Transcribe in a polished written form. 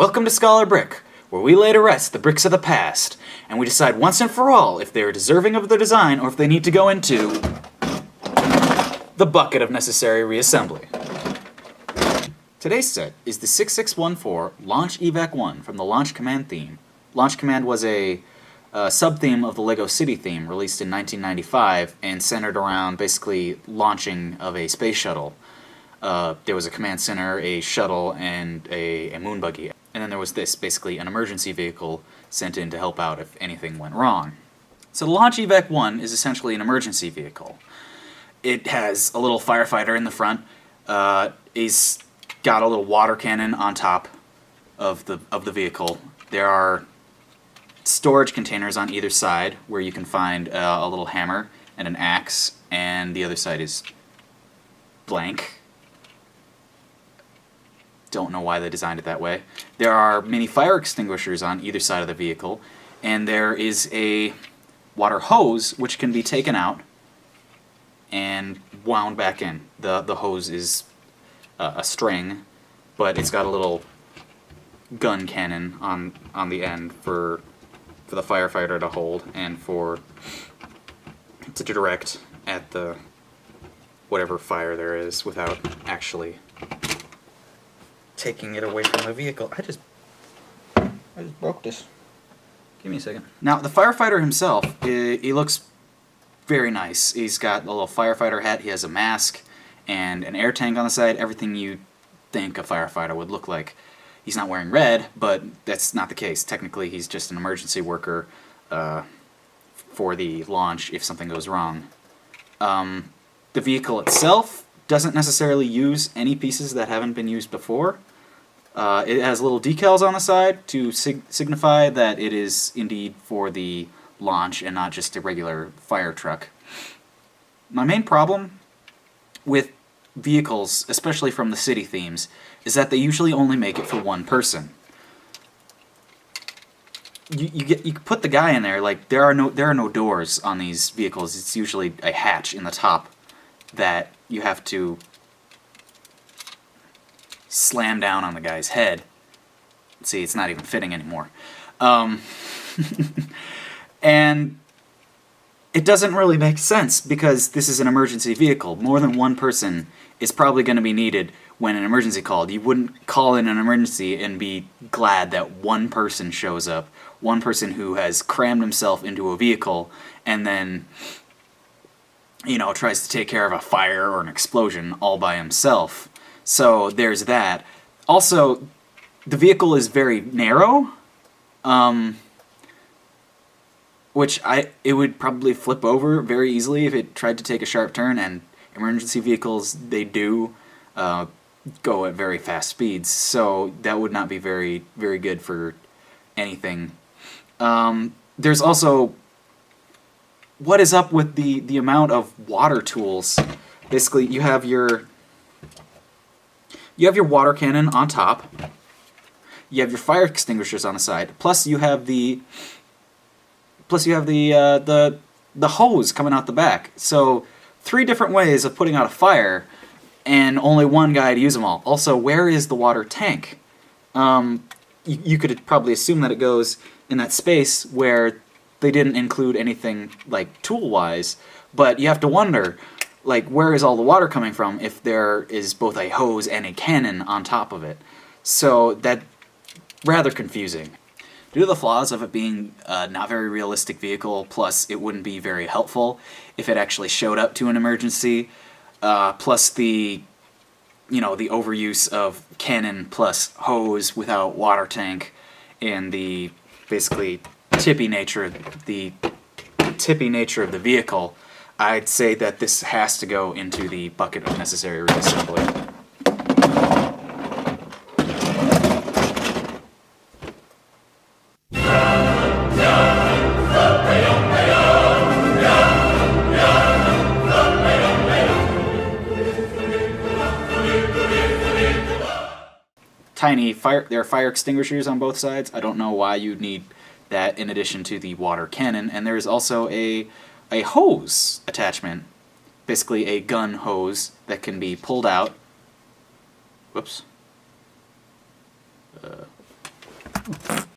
Welcome to Scholar Brick, where we lay to rest the bricks of the past, and we decide once and for all if they are deserving of the design or if they need to go into the Bucket of Necessary Reassembly. Today's set is the 6614 Launch Evac 1 from the Launch Command theme. Launch Command was a sub-theme of the LEGO City theme released in 1995 and centered around basically launching of a space shuttle. There was a command center, a shuttle, and a moon buggy. And then there was this, basically an emergency vehicle sent in to help out if anything went wrong. So the Launch Evac 1 is essentially an emergency vehicle. It has a little firefighter in the front. He's got a little water cannon on top of the vehicle. There are storage containers on either side where you can find a little hammer and an axe, and the other side is blank. Don't know why they designed it that way. There are mini fire extinguishers on either side of the vehicle, and there is a water hose which can be taken out and wound back in. The hose is a string, but it's got a little gun cannon on the end for the firefighter to hold and to direct at the whatever fire there is without actually taking it away from the vehicle. I just broke this. Give me a second. Now, the firefighter himself, he looks very nice. He's got a little firefighter hat, he has a mask, and an air tank on the side, everything you think a firefighter would look like. He's not wearing red, but that's not the case. Technically, he's just an emergency worker for the launch if something goes wrong. The vehicle itself doesn't necessarily use any pieces that haven't been used before. It has little decals on the side to signify that it is indeed for the launch and not just a regular fire truck. My main problem with vehicles, especially from the city themes, is that they usually only make it for one person. You put the guy in there, like there are no doors on these vehicles. It's usually a hatch in the top that you have to slam down on the guy's head. See, it's not even fitting anymore. And it doesn't really make sense because this is an emergency vehicle. More than one person is probably going to be needed when an emergency called. You wouldn't call in an emergency and be glad that one person shows up, one person who has crammed himself into a vehicle and then, you know, tries to take care of a fire or an explosion all by himself. So there's that. Also, the vehicle is very narrow, which it would probably flip over very easily if it tried to take a sharp turn, and emergency vehicles, they do go at very fast speeds, so that would not be very, very good for anything. There's also, what is up with the amount of water tools? Basically, you have your water cannon on top, you have your fire extinguishers on the side, plus you have the hose coming out the back. So 3 different ways of putting out a fire, and only one guy to use them all. Also, where is the water tank? You could probably assume that it goes in that space where they didn't include anything like tool-wise, but you have to wonder, like, where is all the water coming from if there is both a hose and a cannon on top of it? So that's rather confusing. Due to the flaws of it being a not very realistic vehicle, plus it wouldn't be very helpful if it actually showed up to an emergency, plus the overuse of cannon plus hose without water tank, and the basically tippy nature of the vehicle, I'd say that this has to go into the Bucket of Necessary Reassembly. There are fire extinguishers on both sides. I don't know why you'd need that in addition to the water cannon. And there's also a hose attachment, basically a gun hose that can be pulled out. Whoops.